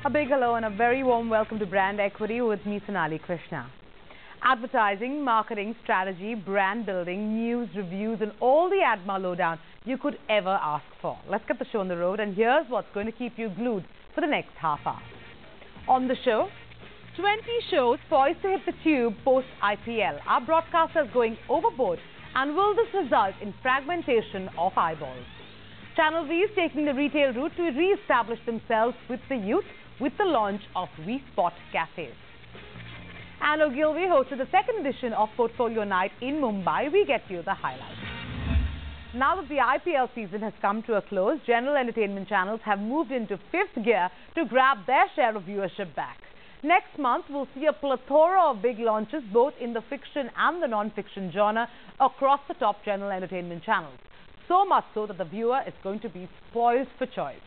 A big hello and a very warm welcome to Brand Equity with me, Sonali Krishna. Advertising, marketing, strategy, brand building, news, reviews and all the ADMA lowdown you could ever ask for. Let's get the show on the road, and here's what's going to keep you glued for the next half hour. On the show, 20 shows poised to hit the tube post-IPL. Are broadcasters going overboard, and will this result in fragmentation of eyeballs? Channel V is taking the retail route to re-establish themselves with the youth with the launch of We Spot Cafes. And Ogilvy hosted the second edition of Portfolio Night in Mumbai. We get you the highlights. Now that the IPL season has come to a close, general entertainment channels have moved into fifth gear to grab their share of viewership back. Next month, we'll see a plethora of big launches both in the fiction and the non-fiction genre across the top general entertainment channels. So much so that the viewer is going to be spoiled for choice.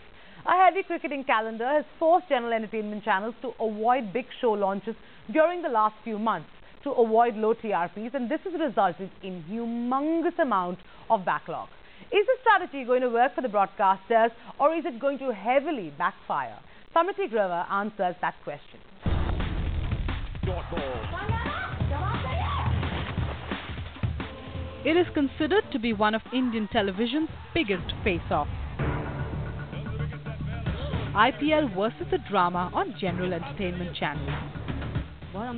A heavy cricketing calendar has forced general entertainment channels to avoid big show launches during the last few months to avoid low TRPs, and this has resulted in humongous amount of backlog. Is this strategy going to work for the broadcasters, or is it going to heavily backfire? Samriti Grover answers that question. It is considered to be one of Indian television's biggest face-offs. IPL versus the drama on general entertainment channels. But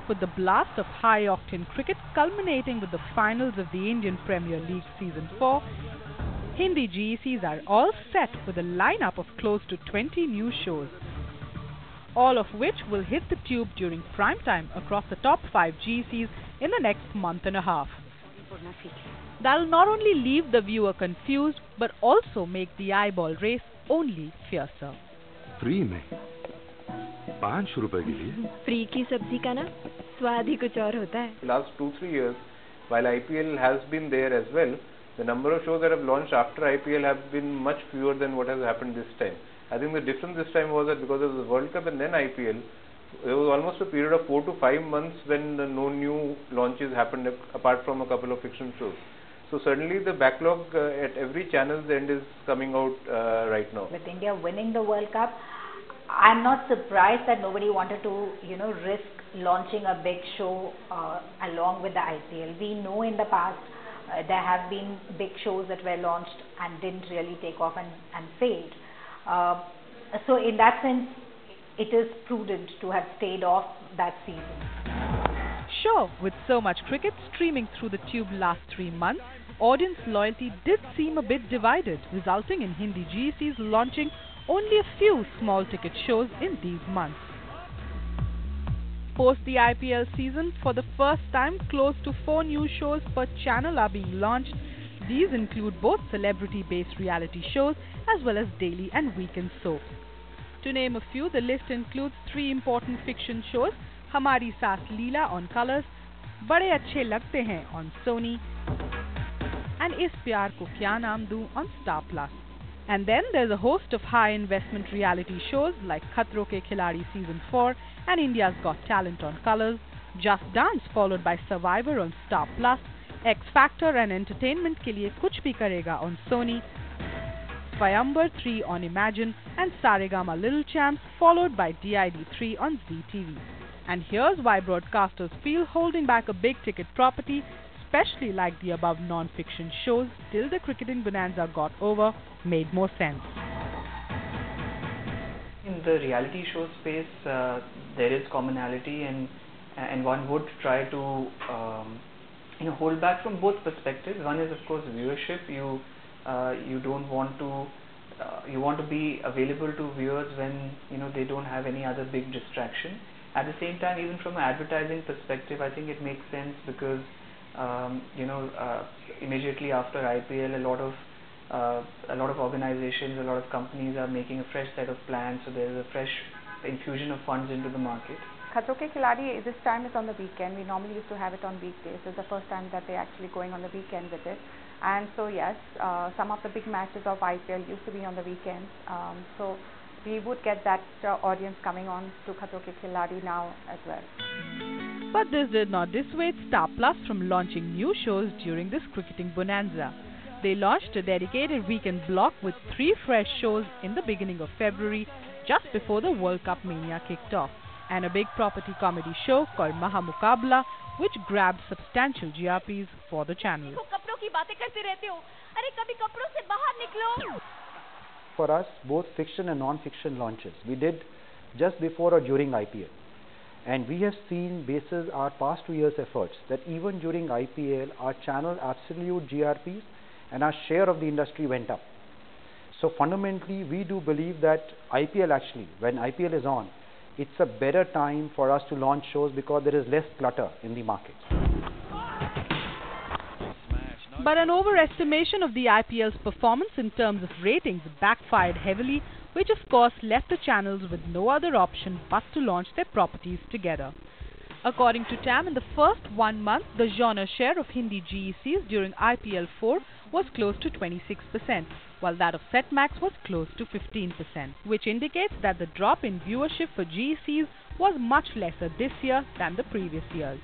with the blast of high-octane cricket culminating with the finals of the Indian Premier League Season 4, Hindi GECs are all set with a lineup of close to 20 new shows, all of which will hit the tube during prime time across the top 5 GECs in the next month and a half. That'll not only leave the viewer confused, but also make the eyeball race only fiercer. Free में 5 रुपए के लिए free की सब्जी का ना स्वाद ही कुछ और होता है. Last 2-3 years, while IPL has been there as well, the number of shows that have launched after IPL have been much fewer than what has happened this time. I think the difference this time was that because of the World Cup and then IPL, there was almost a period of 4 to 5 months when no new launches happened apart from a couple of fiction shows. So certainly the backlog at every channel's end is coming out right now. With India winning the World Cup, I'm not surprised that nobody wanted to, risk launching a big show along with the IPL. We know in the past there have been big shows that were launched and didn't really take off and failed. So in that sense, it is prudent to have stayed off that season. Sure, with so much cricket streaming through the tube last 3 months, audience loyalty did seem a bit divided, resulting in Hindi GECs launching only a few small ticket shows in these months. Post the IPL season, for the first time, close to 4 new shows per channel are being launched. These include both celebrity-based reality shows as well as daily and weekend soaps. To name a few, the list includes 3 important fiction shows: Hamari Saas Leela on Colors, Bade Achhe Lagte Hain on Sony, and Is Pyar Ko Kya Naam Do on Star Plus. And then there's a host of high-investment reality shows like Khatron Ke Khiladi Season 4 and India's Got Talent on Colors, Just Dance followed by Survivor on Star Plus, X Factor and Entertainment Ke Liye Kuch Bhi Karega on Sony, Swayamvar 3 on Imagine, and Saregama Little Champs followed by DID 3 on ZTV. And here's why broadcasters feel holding back a big-ticket property, especially like the above non-fiction shows, till the cricketing bonanza got over, made more sense. In the reality show space, there is commonality, and one would try to hold back from both perspectives. One is, of course, viewership. You don't want to. You want to be available to viewers when they don't have any other big distraction. At the same time, even from an advertising perspective, I think it makes sense because immediately after IPL, a lot of organizations, a lot of companies are making a fresh set of plans. So there is a fresh infusion of funds into the market. Khatron Ke Khiladi this time is on the weekend. We normally used to have it on weekdays. It's the first time that they're actually going on the weekend with it. And so yes, some of the big matches of IPL used to be on the weekends. So we would get that audience coming on to Khatron Ke Khiladi now as well. But this did not dissuade Star Plus from launching new shows during this cricketing bonanza. They launched a dedicated weekend block with 3 fresh shows in the beginning of February, just before the World Cup mania kicked off, and a big property comedy show called Mahamukabla, which grabbed substantial GRPs for the channel. For us, both fiction and non-fiction launches, we did just before or during IPL. And we have seen, basis our past 2 years' efforts, that even during IPL, our channel absolute GRPs and our share of the industry went up. So fundamentally, we do believe that IPL actually, when IPL is on, it's a better time for us to launch shows because there is less clutter in the market. But an overestimation of the IPL's performance in terms of ratings backfired heavily, which of course left the channels with no other option but to launch their properties together. According to TAM, in the first 1 month, the genre share of Hindi GECs during IPL 4 was close to 26%, while that of Setmax was close to 15%, which indicates that the drop in viewership for GECs was much lesser this year than the previous years.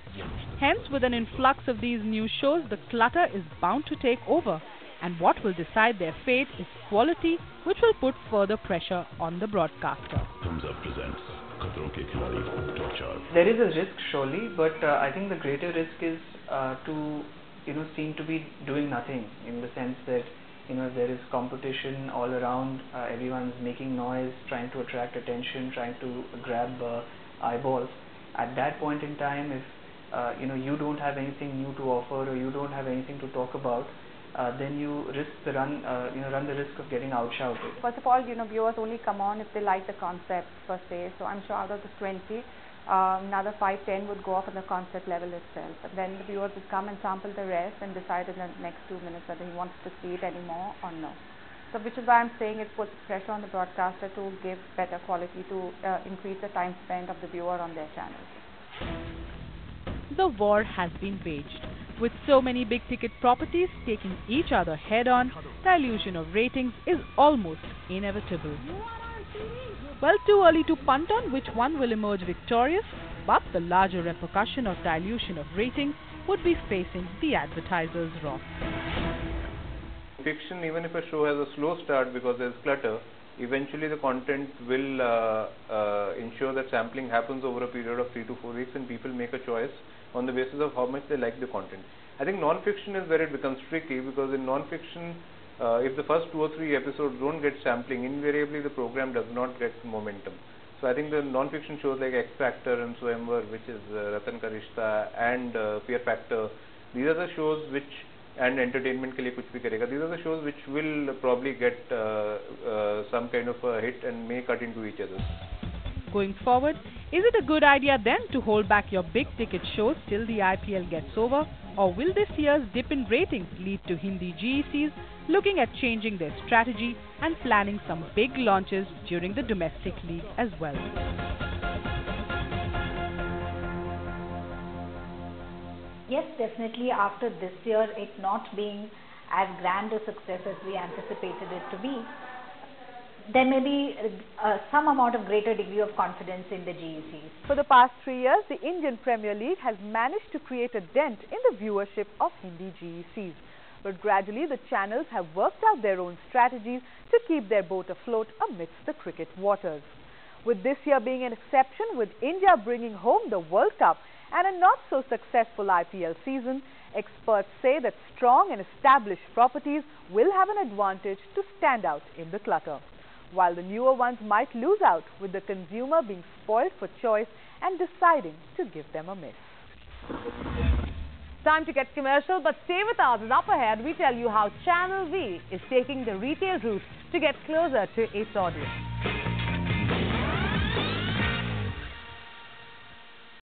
Hence, with an influx of these new shows, the clutter is bound to take over, and what will decide their fate is quality, which will put further pressure on the broadcaster. Thumbs Up presents Khatron Ke Khiladi Top Chart. There is a risk surely, but I think the greater risk is to seem to be doing nothing, in the sense that there is competition all around, everyone's making noise, trying to attract attention, trying to grab eyeballs. At that point in time, if you don't have anything new to offer or you don't have anything to talk about, then you run the risk of getting outshouted. First of all, viewers only come on if they like the concept per se. So I'm sure out of the 20, another 5-10 would go off on the concept level itself. And then the viewers would come and sample the rest and decide in the next 2 minutes whether he wants to see it anymore or no. So which is why I'm saying it puts pressure on the broadcaster to give better quality, to increase the time spent of the viewer on their channels. The war has been waged. With so many big-ticket properties taking each other head-on, dilution of ratings is almost inevitable. Well, too early to punt on which one will emerge victorious, but the larger repercussion of dilution of ratings would be facing the advertisers' wrath. Fiction, even if a show has a slow start because there is clutter, eventually the content will ensure that sampling happens over a period of 3 to 4 weeks and people make a choice on the basis of how much they like the content. I think non-fiction is where it becomes tricky, because in non-fiction, if the first 2 or 3 episodes don't get sampling, invariably the program does not get momentum. So I think the non-fiction shows like X Factor and Swayamvar, which is Ratan Ka Rishta, and Fear Factor, these are the shows which, and Entertainment Ke Liye Kuch Bhi Karega, these are the shows which will probably get some kind of a hit and may cut into each other. Going forward, is it a good idea then to hold back your big-ticket shows till the IPL gets over? Or will this year's dip in ratings lead to Hindi GECs looking at changing their strategy and planning some big launches during the domestic league as well? Yes, definitely after this year it not being as grand a success as we anticipated it to be, there may be some amount of greater degree of confidence in the GECs. For the past 3 years, the Indian Premier League has managed to create a dent in the viewership of Hindi GECs. But gradually, the channels have worked out their own strategies to keep their boat afloat amidst the cricket waters. With this year being an exception, with India bringing home the World Cup and a not-so-successful IPL season, experts say that strong and established properties will have an advantage to stand out in the clutter, while the newer ones might lose out, with the consumer being spoiled for choice and deciding to give them a miss. Time to get commercial, but stay with us, as up ahead we tell you how Channel V is taking the retail route to get closer to its audience.